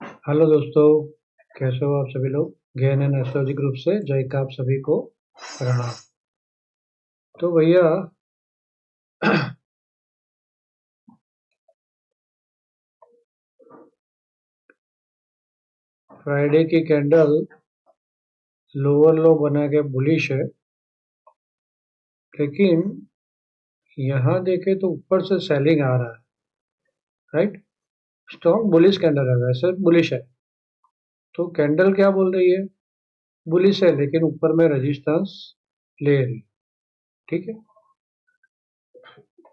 Hello दोस्तों, कैसे हो आप सभी लोग। ज्ञान एंड एस्ट्रोलॉजी ग्रुप से जय का आप सभी को प्रणाम। तो भैया फ्राइडे की कैंडल लोअर लो बना के बुलिश है, लेकिन यहाँ देखे तो ऊपर से सेलिंग आ रहा है। राइट, स्ट्रॉन्ग बुलिश कैंडल है, वैसे बुलिश है। तो कैंडल क्या बोल रही है, बुलिश है लेकिन ऊपर में रेजिस्टेंस ले रही। ठीक है,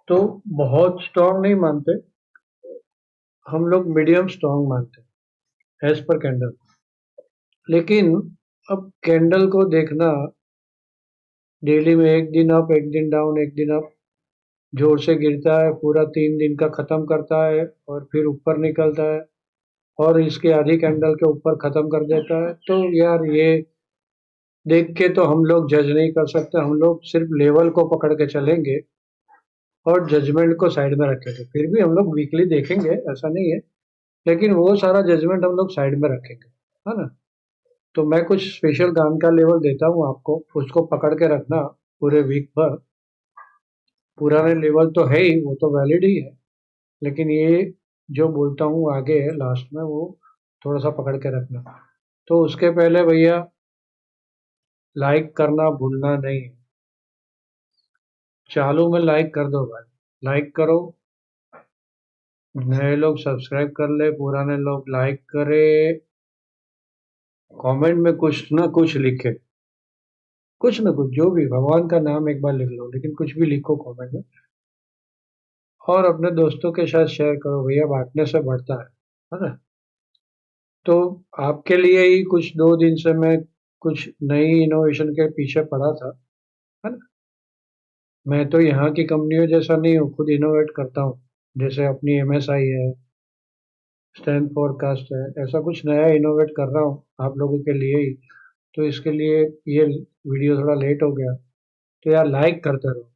तो बहुत स्ट्रॉन्ग नहीं मानते हम लोग, मीडियम स्ट्रॉन्ग मानते हैं एज पर कैंडल। लेकिन अब कैंडल को देखना, डेली में एक दिन अप एक दिन डाउन एक दिन अप, जोर से गिरता है, पूरा 3 दिन का खत्म करता है और फिर ऊपर निकलता है और इसके आधी कैंडल के ऊपर खत्म कर देता है। तो यार ये देख के तो हम लोग जज नहीं कर सकते, हम लोग सिर्फ लेवल को पकड़ के चलेंगे और जजमेंट को साइड में रखेंगे। फिर भी हम लोग वीकली देखेंगे, ऐसा नहीं है, लेकिन वो सारा जजमेंट हम लोग साइड में रखेंगे, है ना। तो मैं कुछ स्पेशल गान का लेवल देता हूँ आपको, उसको पकड़ के रखना पूरे वीक भर। पुराने लेवल तो है ही, वो तो वैलिड ही है, लेकिन ये जो बोलता हूँ आगे लास्ट में, वो थोड़ा सा पकड़ के रखना। तो उसके पहले भैया लाइक करना भूलना नहीं है। चालू में लाइक कर दो भाई, लाइक करो। नए लोग सब्सक्राइब कर ले, पुराने लोग लाइक करे, कमेंट में कुछ ना कुछ लिखे, कुछ ना कुछ, जो भी, भगवान का नाम एक बार लिख लो, लेकिन कुछ भी लिखो कमेंट में। और अपने दोस्तों के साथ शेयर करो भैया, बांटने से बढ़ता है ना। तो आपके लिए ही कुछ 2 दिन से मैं कुछ नई इनोवेशन के पीछे पड़ा था, है ना। मैं तो यहाँ की कंपनियों जैसा नहीं हूँ, खुद इनोवेट करता हूँ। जैसे अपनी एमएसआई है, स्टैंड फॉरकास्ट है, ऐसा कुछ नया इनोवेट कर रहा हूँ आप लोगों के लिए ही। तो इसके लिए ये वीडियो थोड़ा लेट हो गया। तो यार लाइक करते रहो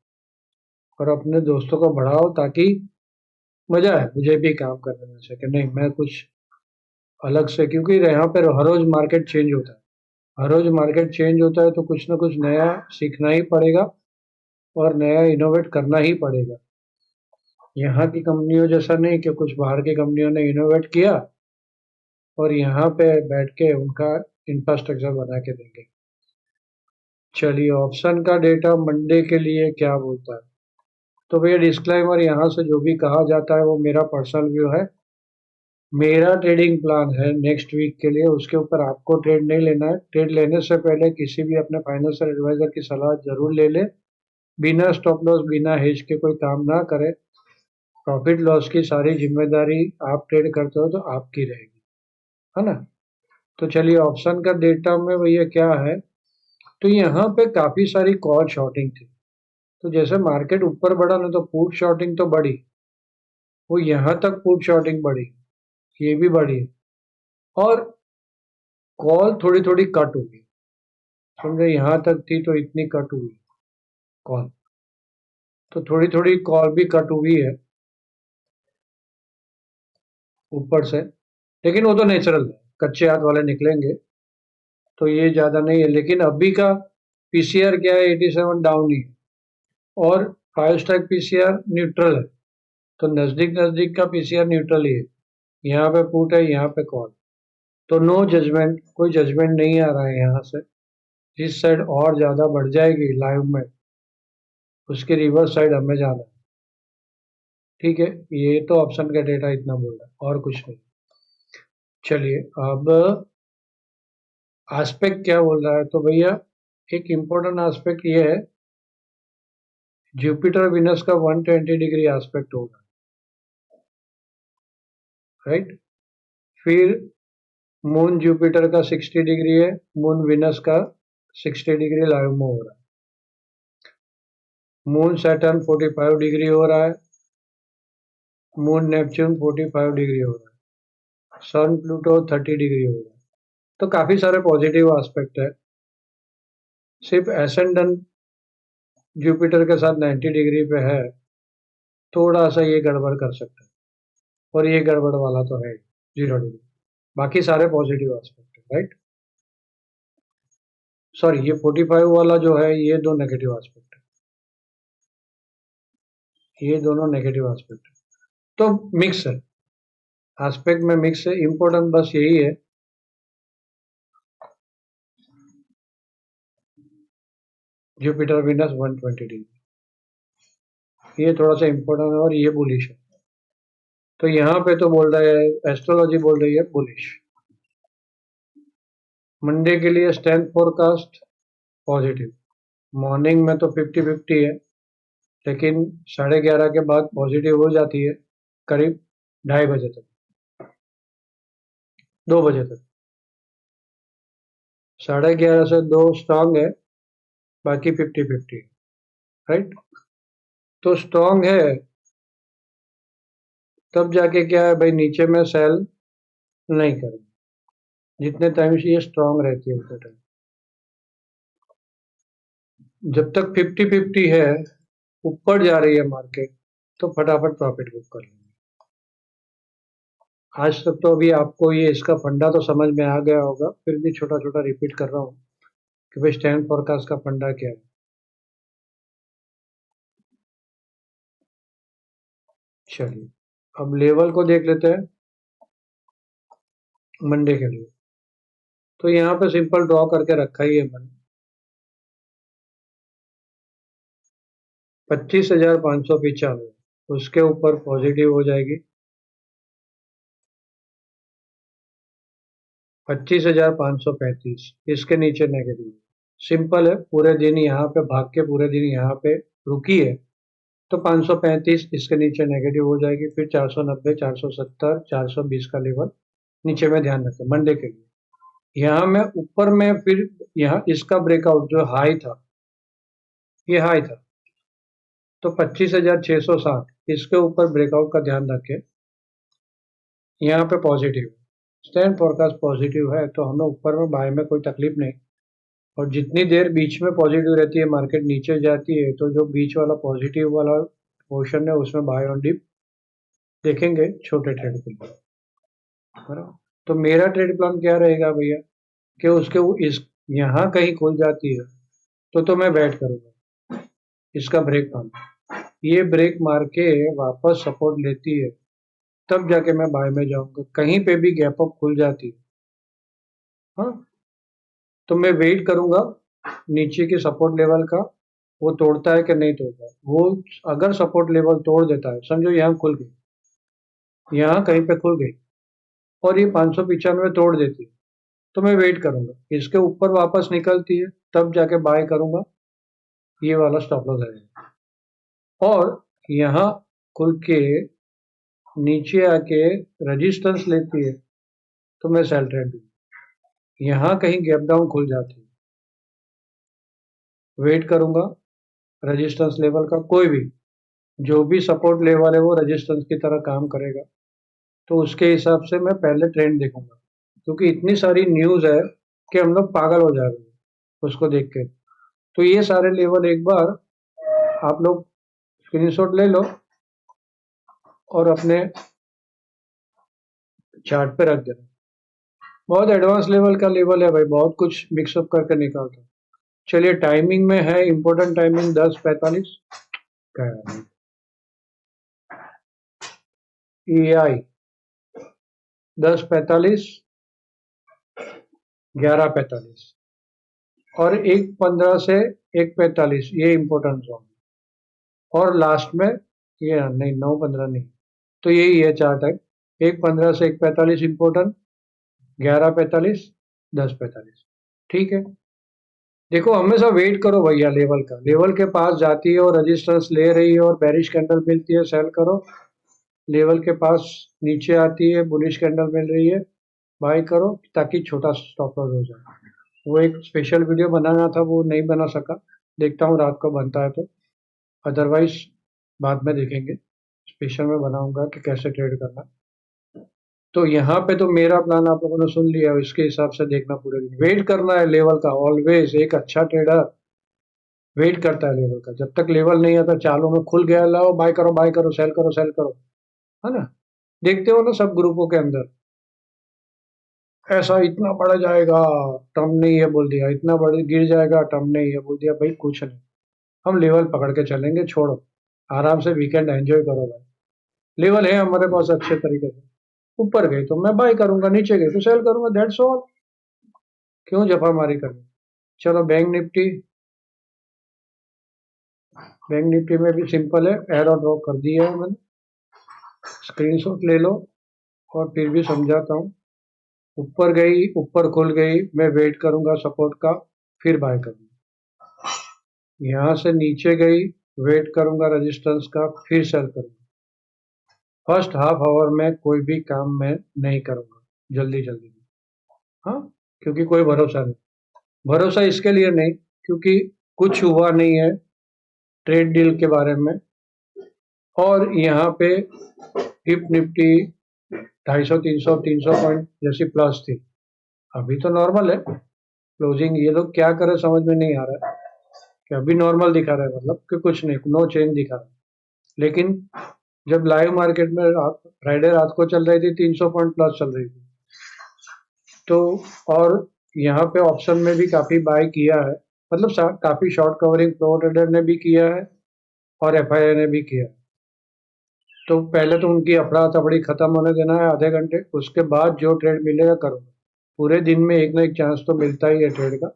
और अपने दोस्तों को बढ़ाओ, ताकि मजा है मुझे भी काम करने में से कि नहीं मैं कुछ अलग से, क्योंकि यहाँ पर हर रोज मार्केट चेंज होता है। हर रोज मार्केट चेंज होता है तो कुछ ना कुछ नया सीखना ही पड़ेगा और नया इनोवेट करना ही पड़ेगा। यहाँ की कंपनियों जैसा नहीं कि कुछ बाहर की कंपनियों ने इनोवेट किया और यहाँ पे बैठ के उनका इंफ्रास्ट्रक्चर बना के देंगे। चलिए, ऑप्शन का डेटा मंडे के लिए क्या बोलता है। तो भैया डिस्क्लेमर, यहाँ से जो भी कहा जाता है वो मेरा पर्सनल व्यू है। मेरा ट्रेडिंग प्लान है नेक्स्ट वीक के लिए, उसके ऊपर आपको ट्रेड नहीं लेना है। ट्रेड लेने से पहले किसी भी अपने फाइनेंशियल एडवाइजर की सलाह जरूर ले ले। बिना स्टॉप लॉस बिना हेज के कोई काम ना करे। प्रॉफिट लॉस की सारी जिम्मेदारी, आप ट्रेड करते हो तो आपकी रहेगी, है ना। तो चलिए, ऑप्शन का डेटा में भैया क्या है। तो यहाँ पे काफी सारी कॉल शॉर्टिंग थी। तो जैसे मार्केट ऊपर बढ़ा ना, तो पुट शॉर्टिंग तो बढ़ी, वो यहाँ तक पुट शॉर्टिंग बढ़ी, ये भी बढ़ी, और कॉल थोड़ी थोड़ी कट हुई। समझे, यहाँ तक थी तो इतनी कट हुई कॉल, तो थोड़ी थोड़ी कॉल भी कट हुई है ऊपर से। लेकिन वो तो नेचुरल है, कच्चे हाथ वाले निकलेंगे, तो ये ज्यादा नहीं है। लेकिन अभी का पीसीआर क्या है, 87 डाउन ही है, और 5 स्टैक पीसीआर न्यूट्रल है। तो नजदीक नजदीक का पीसीआर न्यूट्रल ही है। यहाँ पे पुट है, यहाँ पे कॉल। तो नो जजमेंट, कोई जजमेंट नहीं आ रहा है यहाँ से। जिस साइड और ज्यादा बढ़ जाएगी लाइव में, उसके रिवर्स साइड हमें जाना है। ठीक है, ये तो ऑप्शन का डेटा इतना बोल रहा है और कुछ नहीं। चलिए, अब एस्पेक्ट क्या बोल रहा है। तो भैया एक इम्पोर्टेंट एस्पेक्ट ये है, जुपिटर विनस का 120 डिग्री एस्पेक्ट होगा। राइट, फिर मून जुपिटर का 60 डिग्री है, मून विनस का 60 डिग्री लाइव में हो रहा है। मून सैटर्न 45 डिग्री हो रहा है, मून नेपच्यून 45 डिग्री हो रहा है, सन प्लूटो 30 डिग्री हो रहा है। तो काफी सारे पॉजिटिव एस्पेक्ट है। सिर्फ एसेंडेंट जुपिटर के साथ 90 डिग्री पे है, थोड़ा सा ये गड़बड़ कर सकता है, और ये गड़बड़ वाला तो है 0 डिग्री। बाकी सारे पॉजिटिव एस्पेक्ट है, राइट। सॉरी, ये 45 वाला जो है ये दो नेगेटिव एस्पेक्ट है, ये दोनों नेगेटिव एस्पेक्ट है, तो मिक्स है, एस्पेक्ट में मिक्स है। इंपॉर्टेंट बस यही है, जुपिटर विनस 120 डिग्री, ये थोड़ा सा इंपॉर्टेंट है और ये बुलिश है। तो यहाँ पे तो बोल रहा है, एस्ट्रोलॉजी बोल रही है बुलिश। मंडे के लिए स्ट्रेंथ फोरकास्ट पॉजिटिव, मॉर्निंग में तो 50-50 है, लेकिन 11:30 के बाद पॉजिटिव हो जाती है, करीब 2:30 बजे तक, 2 बजे तक। 11:30 से 2 स्ट्रांग है, बाकी 50-50, राइट। तो स्ट्रांग है, तब जाके क्या है भाई, नीचे में सेल नहीं करें, जितने टाइम से ये स्ट्रांग रहती है उतने टाइम। जब तक 50-50 है, ऊपर जा रही है मार्केट, तो फटाफट प्रॉफिट बुक कर लेंगे। आज तक तो अभी आपको ये इसका फंडा तो समझ में आ गया होगा, फिर भी छोटा छोटा रिपीट कर रहा हूँ कि भाई स्टैंड फोरकास्ट का फंडा क्या है। चलिए, अब लेवल को देख लेते हैं मंडे के लिए। तो यहाँ पे सिंपल ड्रॉ करके रखा ही है मैंने, 25,595, उसके ऊपर पॉजिटिव हो जाएगी, 25,535, इसके नीचे नेगेटिव। सिंपल है, पूरे दिन यहाँ पे भाग के पूरे दिन यहाँ पे रुकी है, तो 535 इसके नीचे नेगेटिव हो जाएगी, फिर 490, 470, 420 का लेवल नीचे में ध्यान रखें मंडे के लिए। यहाँ में ऊपर में फिर यहाँ इसका ब्रेकआउट जो हाई था, ये हाई था, तो 25,660, इसके ऊपर ब्रेकआउट का ध्यान रखें। यहाँ पे पॉजिटिव स्टैंड फोरकास्ट पॉजिटिव है, तो हमें ऊपर में बाय में कोई तकलीफ नहीं। और जितनी देर बीच में पॉजिटिव रहती है, मार्केट नीचे जाती है, तो जो बीच वाला पॉजिटिव वाला पोर्शन है उसमें बाय ऑन डिप देखेंगे छोटे ट्रेड के लिए, बराबर। तो मेरा ट्रेड प्लान क्या रहेगा भैया, कि उसके वो इस यहाँ कहीं खुल जाती है, तो मैं वेट करूंगा इसका ब्रेक मार, ये ब्रेक मार के वापस सपोर्ट लेती है, तब जाके मैं बाय में जाऊंगा। कहीं पे भी गैप अप खुल जाती है, हाँ, तो मैं वेट करूंगा नीचे के सपोर्ट लेवल का, वो तोड़ता है कि नहीं तोड़ता है। वो अगर सपोर्ट लेवल तोड़ देता है, समझो यहाँ खुल गई, यहाँ कहीं पे खुल गई और ये 595 तोड़ देती है, तो मैं वेट करूंगा, इसके ऊपर वापस निकलती है तब जाके बाय करूंगा, ये वाला स्टॉप लॉस रहेगा। और यहाँ खुल के नीचे आके रेजिस्टेंस लेती है, तो मैं सेल ट्रेड दूंगा। यहाँ कहीं गैप डाउन खुल जाती है, वेट करूंगा रेजिस्टेंस लेवल का, कोई भी जो भी सपोर्ट लेवल है वो रेजिस्टेंस की तरह काम करेगा, तो उसके हिसाब से मैं पहले ट्रेंड देखूंगा, क्योंकि इतनी सारी न्यूज है कि हम लोग पागल हो जाएंगे उसको देख के। तो ये सारे लेवल एक बार आप लोग स्क्रीनशॉट ले लो और अपने चार्ट पे रख देना। बहुत एडवांस लेवल का लेवल है भाई, बहुत कुछ मिक्सअप करके निकालता हूँ। चलिए, टाइमिंग में है इंपॉर्टेंट, टाइमिंग 10:45 का है, EI 10:45, 11:45 और 1:15 से 1:45, ये इंपॉर्टेंट जोन। और लास्ट में ये नहीं, 9:15 नहीं, तो यही है चार्ट है, 1:15 से 1:45 इंपॉर्टेंट, 11:45, 10:45, ठीक है। देखो, हमेशा वेट करो भैया लेवल का, लेवल के पास जाती है और रजिस्टर्स ले रही है और बेरिश कैंडल मिलती है, सेल करो। लेवल के पास नीचे आती है, बुलिश कैंडल मिल रही है, बाय करो, ताकि छोटा स्टॉप लॉस हो जाए। वो एक स्पेशल वीडियो बनाना था, वो नहीं बना सका, देखता हूँ रात को बनता है तो, अदरवाइज बाद में देखेंगे, स्पेशल में बनाऊंगा कि कैसे ट्रेड करना। तो यहाँ पे तो मेरा प्लान आप लोगों ने सुन लिया, इसके हिसाब से देखना, पूरे दिन वेट करना है लेवल का। ऑलवेज एक अच्छा ट्रेडर वेट करता है लेवल का, जब तक लेवल नहीं आता चालू में खुल गया, लाओ बाय करो, बाय करो, सेल करो, सेल करो, है ना। देखते हो ना सब ग्रुपों के अंदर, ऐसा इतना बढ़ जाएगा, टर्म नहीं है बोल दिया, इतना बढ़ गिर जाएगा, टर्म नहीं है बोल दिया, भाई कुछ नहीं। हम लेवल पकड़ के चलेंगे, छोड़ो, आराम से वीकेंड एंजॉय करो भाई। लेवल है हमारे पास अच्छे तरीके से। ऊपर गई तो मैं बाय करूंगा, नीचे गई तो सेल करूंगा, दैट्स ऑल। क्यों जफामारी करनी। चलो बैंक निफ्टी, बैंक निफ्टी में भी सिंपल है, एरो ड्रॉ कर दिया है मैंने, स्क्रीनशॉट ले लो। और फिर भी समझाता हूँ। ऊपर गई, ऊपर खुल गई, मैं वेट करूंगा सपोर्ट का, फिर बाय करूंगा। यहाँ से नीचे गई, वेट करूंगा रेजिस्टेंस का, फिर सेल करूंगा। फर्स्ट हाफ आवर में कोई भी काम मैं नहीं करूंगा जल्दी जल्दी में। हाँ, क्योंकि कोई भरोसा नहीं। भरोसा इसके लिए नहीं, क्योंकि कुछ हुआ नहीं है ट्रेड डील के बारे में। और यहाँ पे गिफ्ट निफ्टी 250 300 पॉइंट जैसी प्लस थी, अभी तो नॉर्मल है क्लोजिंग। ये लोग क्या करे समझ में नहीं आ रहा है कि अभी नॉर्मल दिखा रहा है, मतलब कि कुछ नहीं, नो चेंज दिखा रहा है। लेकिन जब लाइव मार्केट में फ्राइडे रात को चल रही थी, 300 पॉइंट प्लस चल रही थी तो। और यहाँ पे ऑप्शन में भी काफी बाय किया है, मतलब काफी शॉर्ट कवरिंग प्रो ट्रेडर ने भी किया है और एफआईआई ने भी किया है। तो पहले तो उनकी अफड़ा तफड़ी खत्म होने देना है आधे घंटे, उसके बाद जो ट्रेड मिलेगा करो। पूरे दिन में एक ना एक चांस तो मिलता ही है ट्रेड का,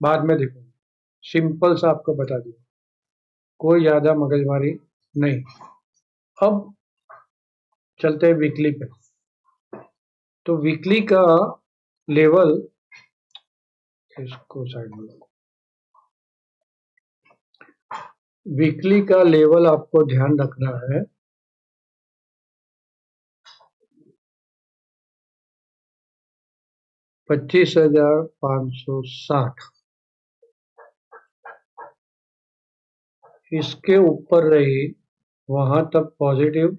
बाद में देखो। सिंपल सा आपको बता दिया, कोई ज्यादा मगजमारी नहीं। अब चलते हैं वीकली पे। तो वीकली का लेवल, इसको साइड में लो। वीकली का लेवल आपको ध्यान रखना है 25,560। इसके ऊपर रही वहां तक पॉजिटिव,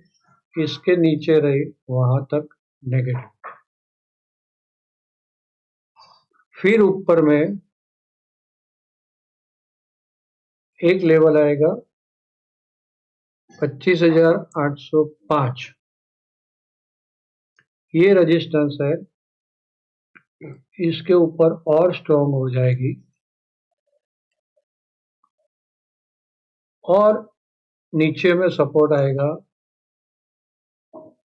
इसके नीचे रही वहां तक नेगेटिव। फिर ऊपर में एक लेवल आएगा 25,805, ये रेजिस्टेंस है। इसके ऊपर और स्ट्रॉन्ग हो जाएगी, और नीचे में सपोर्ट आएगा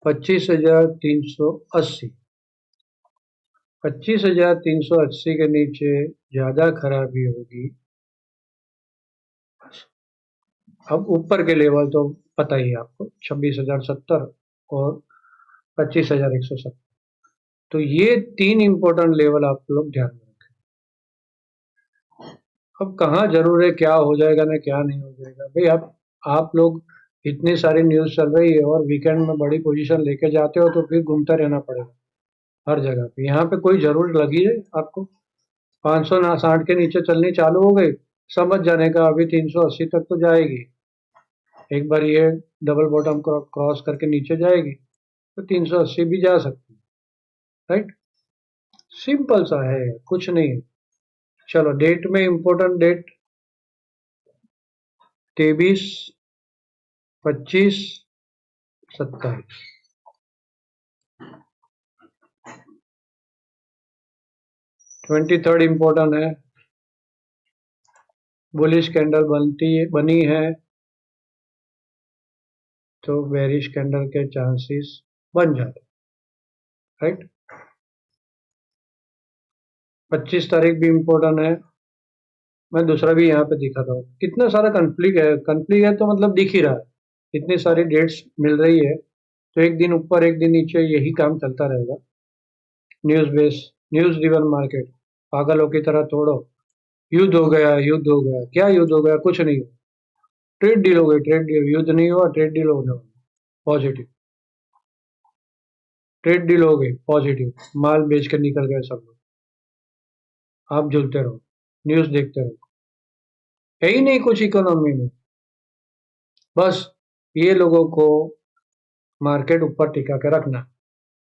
25,380। 25,380 के नीचे ज्यादा खराबी होगी। अब ऊपर के लेवल तो पता ही है आपको, 26,070 और 25,170। तो ये तीन इंपॉर्टेंट लेवल आप लोग ध्यान में रखें। अब कहाँ जरूर है, क्या हो जाएगा ना क्या नहीं हो जाएगा भाई। आप लोग, इतनी सारी न्यूज चल रही है और वीकेंड में बड़ी पोजीशन लेके जाते हो तो फिर घूमता रहना पड़ेगा हर जगह पे। यहाँ पे कोई जरूर लगी है आपको, 560 के नीचे चलनी चालू हो गई, समझ जाने का अभी 380 तक तो जाएगी। एक बार ये डबल बॉटम क्रॉस करके नीचे जाएगी तो 380 भी जा सकती है, राइट। सिंपल सा है, कुछ नहीं है। चलो डेट में इंपॉर्टेंट डेट, 23, 25, 27। 23rd इंपॉर्टेंट है, बुलिश कैंडल बनी है तो बेरिश कैंडल के चांसेस बन जाते, राइट। 25 तारीख भी इंपॉर्टेंट है। मैं दूसरा भी यहाँ पे दिखाता हूँ, कितना सारा कन्फ्लिक्ट है तो मतलब दिख ही रहा है, इतनी सारी डेट्स मिल रही है तो एक दिन ऊपर एक दिन नीचे यही काम चलता रहेगा। News base, news driven market, पागलों की तरह तोड़ो। युद्ध हो गया, युद्ध हो गया, क्या युद्ध हो गया, कुछ नहीं हुआ। ट्रेड डील हो गई, ट्रेड डील, युद्ध नहीं हुआ, ट्रेड डील होने वाला पॉजिटिव। ट्रेड डील हो गई पॉजिटिव, माल बेच के निकल गए सब लोग। आप झूलते रहो, न्यूज देखते रहो, है ही नहीं कुछ इकोनॉमी में। बस ये लोगों को मार्केट ऊपर टिका के रखना,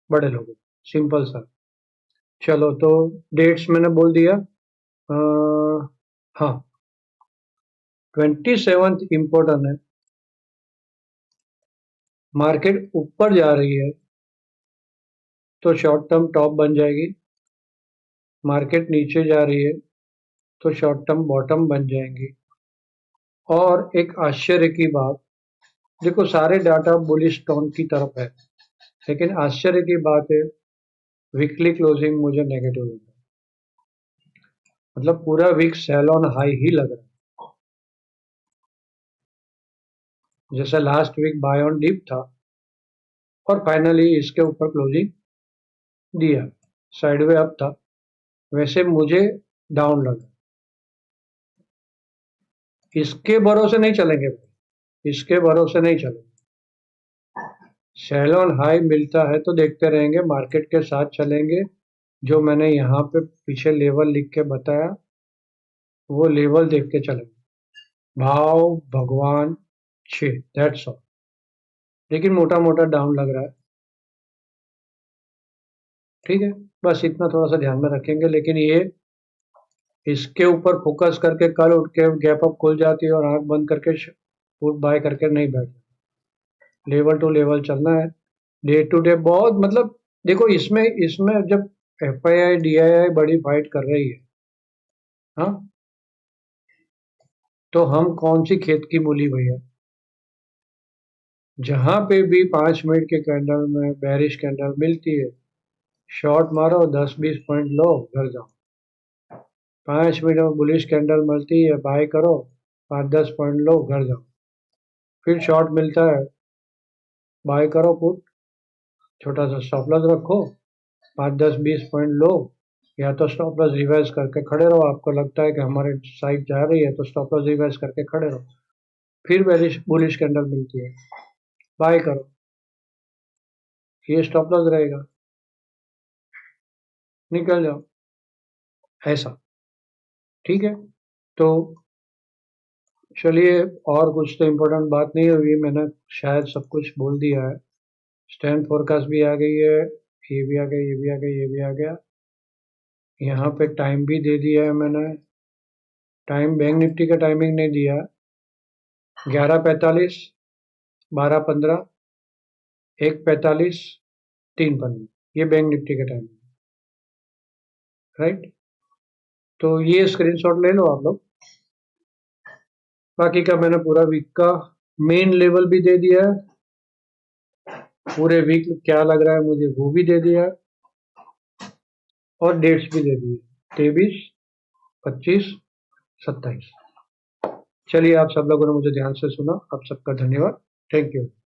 बड़े लोगों, सिंपल सा। चलो तो डेट्स मैंने बोल दिया। हाँ, 27 इम्पोर्टेंट है। मार्केट ऊपर जा रही है तो शॉर्ट टर्म टॉप बन जाएगी, मार्केट नीचे जा रही है तो शॉर्ट टर्म बॉटम बन जाएंगी। और एक आश्चर्य की बात, देखो सारे डाटा बुलिश टोन की तरफ है, लेकिन आश्चर्य की बात है वीकली क्लोजिंग मुझे नेगेटिव लग रहा है, मतलब पूरा वीक सेल ऑन हाई ही लग रहा है। जैसे last week buy on dip था और फाइनली इसके ऊपर क्लोजिंग दिया, साइडवे अप था, वैसे मुझे डाउन लगा। इसके भरोसे नहीं चलेंगे भाई, इसके भरोसे नहीं चलेंगे। सेल ऑन हाई मिलता है तो देखते रहेंगे, मार्केट के साथ चलेंगे। जो मैंने यहाँ पे पीछे लेवल लिख के बताया वो लेवल देख के चलेंगे। भाव भगवान 6, दैट्स ऑल। लेकिन मोटा मोटा डाउन लग रहा है, ठीक है, बस इतना थोड़ा सा ध्यान में रखेंगे। लेकिन ये इसके ऊपर फोकस करके कल उठ के गैप अप खुल जाती है और आंख बंद करके पुट बाय करके नहीं बैठना, लेवल टू लेवल चलना है, डे टू डे। बहुत मतलब देखो इसमें इसमें जब FII DII बड़ी फाइट कर रही है, हाँ, तो हम कौन सी खेत की मूली भैया। जहां पे भी 5 मिनट के कैंडल में बेरिश कैंडल मिलती है, शॉर्ट मारो, 10-20 पॉइंट लो, घर जाओ। 5 मिनट में बुलिश कैंडल मिलती है, बाय करो, 5-10 पॉइंट लो, घर जाओ। फिर शॉर्ट मिलता है, बाय करो पुट, छोटा सा स्टॉप लॉस रखो, 5-10-20 पॉइंट लो, या तो स्टॉप लॉस रिवाइज करके खड़े रहो। आपको लगता है कि हमारे साइड जा रही है तो स्टॉप लॉस रिवाइज करके खड़े रहो। फिर बेरिश बुलिश कैंडल मिलती है, बाय करो, ये स्टॉप लॉस रहेगा, निकल जाओ, ऐसा। ठीक है, तो चलिए, और कुछ तो इम्पोर्टेंट बात नहीं हुई, मैंने शायद सब कुछ बोल दिया है। स्टैंड फोरकास्ट भी आ गई है, ये भी आ गया, ये भी आ गया, ये भी आ गया। यहाँ पे टाइम भी दे दिया है मैंने। टाइम बैंक निफ्टी का टाइमिंग नहीं दिया, 11:45, 12:15, 1:45, 3:15, ये बैंक निफ्टी का टाइमिंग, राइट। तो ये स्क्रीनशॉट ले लो आप लोग। बाकी का मैंने पूरा वीक का मेन लेवल भी दे दिया है, पूरे वीक क्या लग रहा है मुझे वो भी दे दिया है, और डेट्स भी दे दिए, 23, 25, 27। चलिए, आप सब लोगों ने मुझे ध्यान से सुना, आप सबका धन्यवाद, थैंक यू।